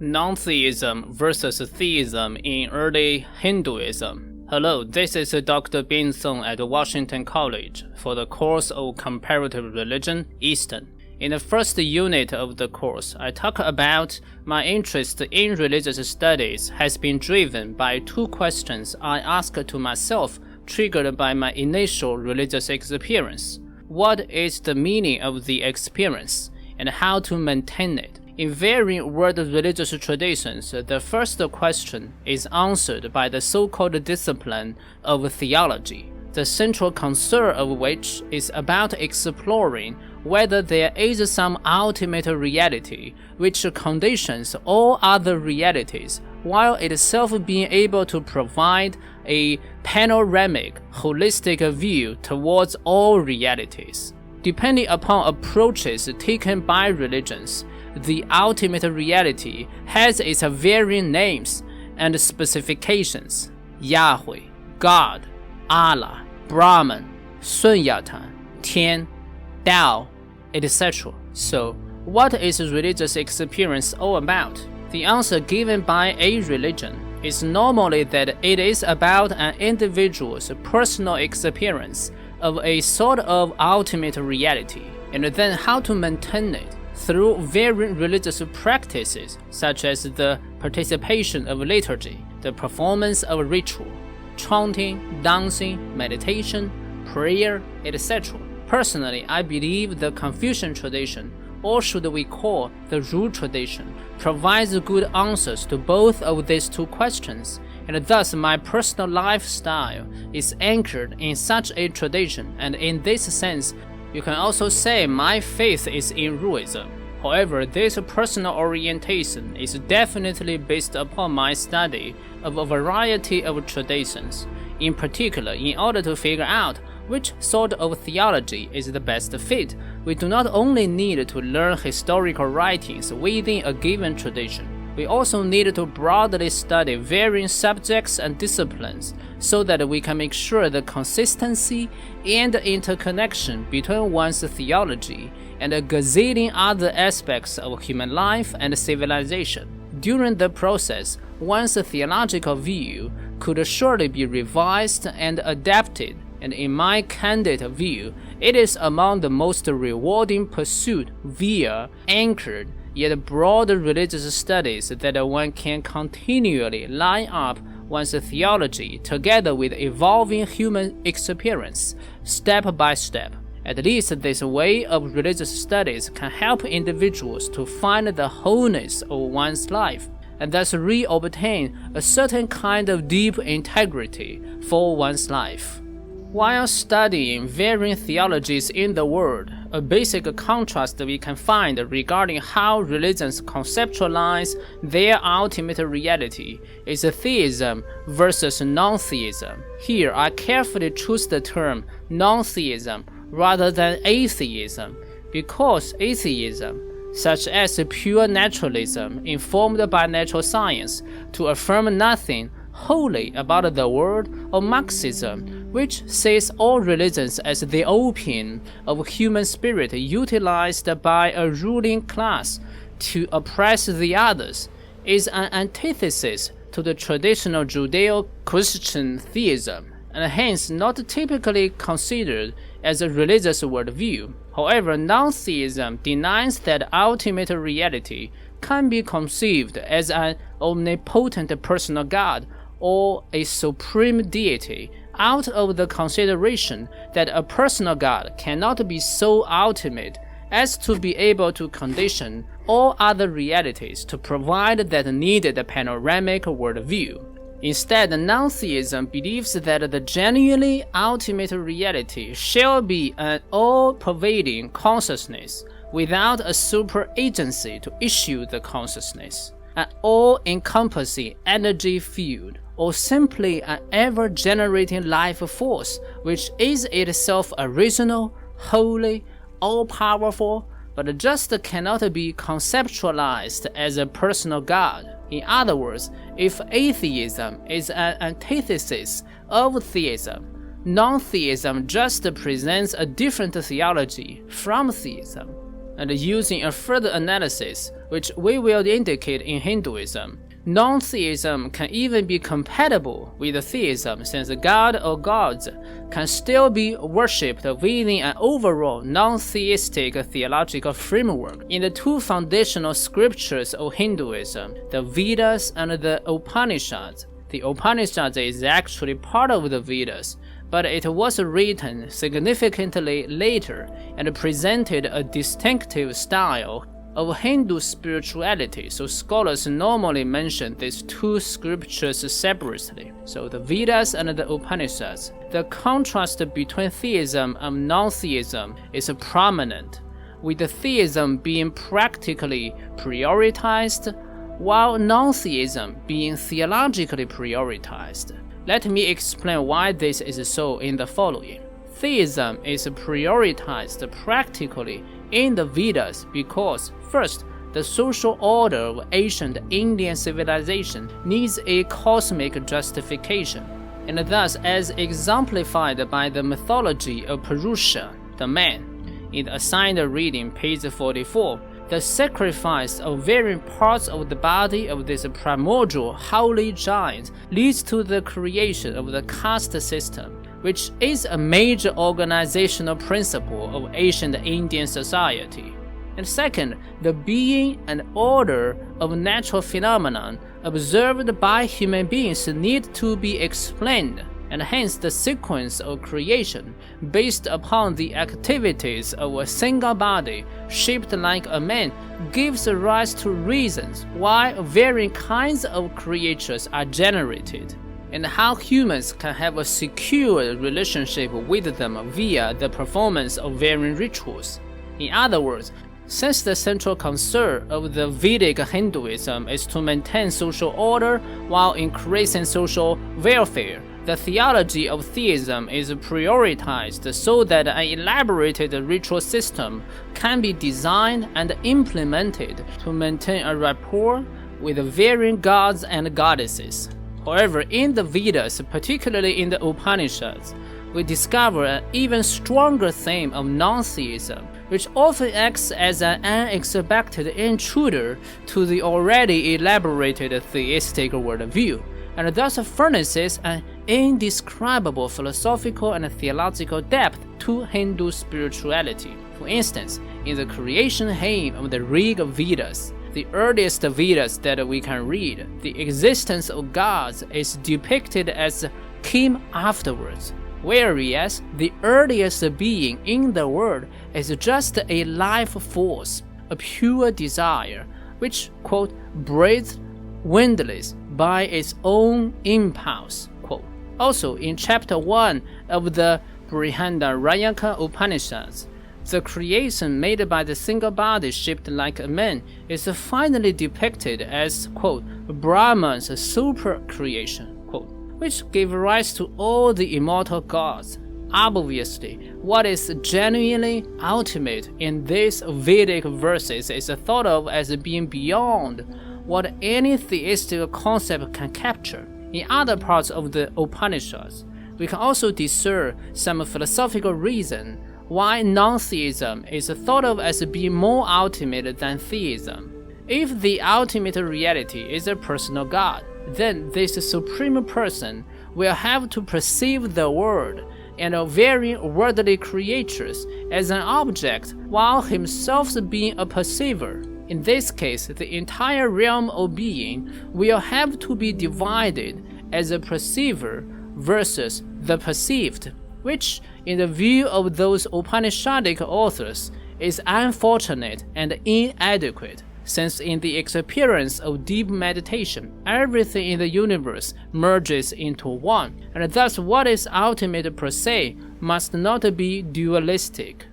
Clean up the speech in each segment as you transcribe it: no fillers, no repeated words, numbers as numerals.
Non-theism versus theism in early Hinduism. Hello, this is Dr. Bin Song at Washington College for the course of Comparative Religion, Eastern. In the first unit of the course, I talk about my interest in religious studies has been driven by two questions I asked to myself triggered by my initial religious experience. What is the meaning of the experience, and how to maintain it? In varying world religious traditions, the first question is answered by the so-called discipline of theology, the central concern of which is about exploring whether there is some ultimate reality which conditions all other realities, while itself being able to provide a panoramic, holistic view towards all realities. Depending upon approaches taken by religions, the ultimate reality has its varying names and specifications: Yahweh, God, Allah, Brahman, Sunyatan, Tian, Tao, etc. So, what is religious experience all about? The answer given by a religion is normally that it is about an individual's personal experience of a sort of ultimate reality, and then how to maintain it through varying religious practices such as the participation of liturgy, the performance of ritual, chanting, dancing, meditation, prayer, etc. Personally, I believe the Confucian tradition, or should we call the Ru tradition, provides good answers to both of these two questions, and thus my personal lifestyle is anchored in such a tradition, and in this sense, you can also say my faith is in Ruism. However, this personal orientation is definitely based upon my study of a variety of traditions. In particular, in order to figure out which sort of theology is the best fit, we do not only need to learn historical writings within a given tradition, we also need to broadly study varying subjects and disciplines so that we can make sure the consistency and interconnection between one's theology and a gazillion other aspects of human life and civilization. During the process, one's theological view could surely be revised and adapted, and in my candid view, it is among the most rewarding pursuit via anchored yet broad religious studies that one can continually line up one's theology together with evolving human experience, step by step. At least this way of religious studies can help individuals to find the wholeness of one's life, and thus re-obtain a certain kind of deep integrity for one's life. While studying varying theologies in the world, a basic contrast we can find regarding how religions conceptualize their ultimate reality is theism versus non-theism. Here, I carefully choose the term non-theism rather than atheism, because atheism, such as pure naturalism informed by natural science, to affirm nothing wholly about the world, or Marxism, which sees all religions as the opium of human spirit utilized by a ruling class to oppress the others, is an antithesis to the traditional Judeo-Christian theism, and hence not typically considered as a religious worldview. However, non-theism denies that ultimate reality can be conceived as an omnipotent personal God or a supreme deity, out of the consideration that a personal God cannot be so ultimate as to be able to condition all other realities to provide that needed panoramic worldview. Instead, non-theism believes that the genuinely ultimate reality shall be an all-pervading consciousness without a super agency to issue the consciousness, an all-encompassing energy field, or simply an ever-generating life force which is itself original, holy, all-powerful, but just cannot be conceptualized as a personal God. In other words, if atheism is an antithesis of theism, non-theism just presents a different theology from theism. and using a further analysis, which we will indicate in Hinduism, non-theism can even be compatible with theism, since God or gods can still be worshipped within an overall non-theistic theological framework. In the two foundational scriptures of Hinduism, the Vedas and the Upanishads, the Upanishads is actually part of the Vedas, but it was written significantly later and presented a distinctive style of Hindu spirituality, so scholars normally mention these two scriptures separately. So the Vedas and the Upanishads. The contrast between theism and non-theism is prominent, with theism being practically prioritized, while non-theism being theologically prioritized. Let me explain why this is so in the following. Theism is prioritized practically in the Vedas because, first, the social order of ancient Indian civilization needs a cosmic justification, and thus, as exemplified by the mythology of Purusha, the man. In the assigned reading, page 44, the sacrifice of varying parts of the body of this primordial holy giant leads to the creation of the caste system, which is a major organizational principle of ancient Indian society. And second, the being and order of natural phenomena observed by human beings need to be explained, and hence the sequence of creation based upon the activities of a single body shaped like a man gives rise to reasons why varying kinds of creatures are generated, and how humans can have a secure relationship with them via the performance of varying rituals. In other words, since the central concern of the Vedic Hinduism is to maintain social order while increasing social welfare, the theology of theism is prioritized so that an elaborated ritual system can be designed and implemented to maintain a rapport with varying gods and goddesses. However, in the Vedas, particularly in the Upanishads, we discover an even stronger theme of non-theism, which often acts as an unexpected intruder to the already elaborated theistic worldview, and thus furnishes an indescribable philosophical and theological depth to Hindu spirituality. For instance, in the creation hymn of the Rig Vedas, the earliest Vedas that we can read, the existence of gods is depicted as came afterwards, whereas the earliest being in the world is just a life force, a pure desire, which, quote, breathes windless by its own impulse, quote. Also, in chapter 1 of the Brihadaranyaka Upanishads, the creation made by the single body shaped like a man is finally depicted as, quote, Brahman's super creation, quote, which gave rise to all the immortal gods. Obviously, what is genuinely ultimate in these Vedic verses is thought of as being beyond what any theistic concept can capture. In other parts of the Upanishads, we can also discern some philosophical reason why non-theism is thought of as being more ultimate than theism. If the ultimate reality is a personal God, then this supreme person will have to perceive the world and varying worldly creatures as an object while himself being a perceiver. In this case, the entire realm of being will have to be divided as a perceiver versus the perceived, which, in the view of those Upanishadic authors, is unfortunate and inadequate, since in the experience of deep meditation, everything in the universe merges into one, and thus what is ultimate per se must not be dualistic.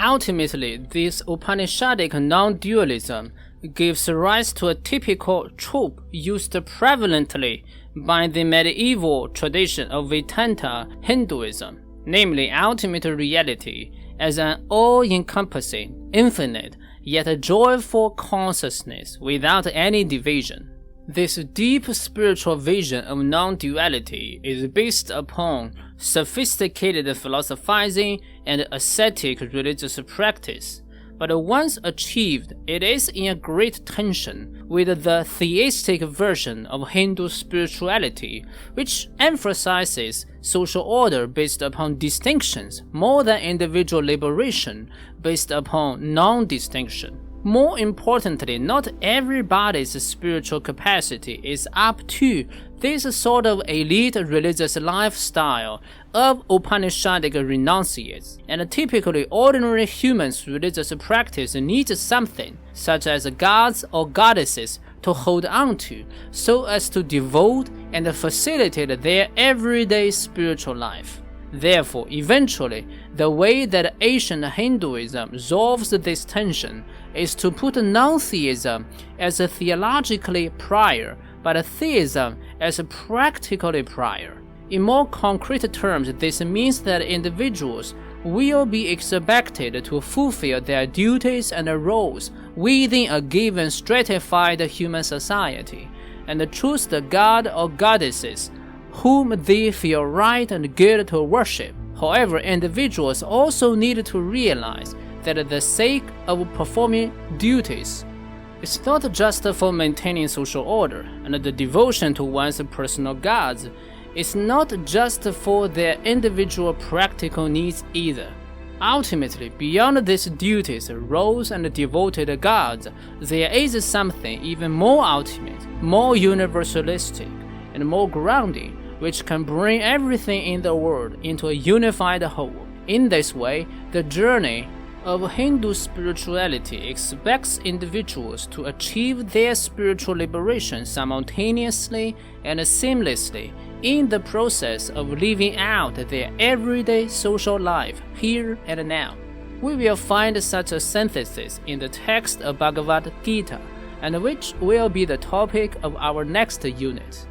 Ultimately, this Upanishadic non-dualism gives rise to a typical trope used prevalently by the medieval tradition of Vedanta Hinduism, namely ultimate reality as an all-encompassing, infinite, yet a joyful consciousness without any division. This deep spiritual vision of non-duality is based upon sophisticated philosophizing and ascetic religious practice, but once achieved, it is in a great tension with the theistic version of Hindu spirituality, which emphasizes social order based upon distinctions more than individual liberation based upon non-distinction. More importantly, not everybody's spiritual capacity is up to this sort of elite religious lifestyle of Upanishadic renunciates, and typically ordinary humans' religious practice needs something, such as gods or goddesses, to hold on to, so as to devote and facilitate their everyday spiritual life. Therefore, eventually, the way that ancient Hinduism resolves this tension is to put non-theism as theologically prior, but theism as practically prior. In more concrete terms, this means that individuals will be expected to fulfill their duties and roles within a given stratified human society, and choose the god or goddesses whom they feel right and good to worship. However, individuals also need to realize that the sake of performing duties is not just for maintaining social order, and the devotion to one's personal gods is not just for their individual practical needs either. Ultimately, beyond these duties, roles, and devoted gods, there is something even more ultimate, more universalistic, and more grounding, which can bring everything in the world into a unified whole. In this way, the journey of Hindu spirituality expects individuals to achieve their spiritual liberation simultaneously and seamlessly in the process of living out their everyday social life here and now. We will find such a synthesis in the text of Bhagavad Gita, and which will be the topic of our next unit.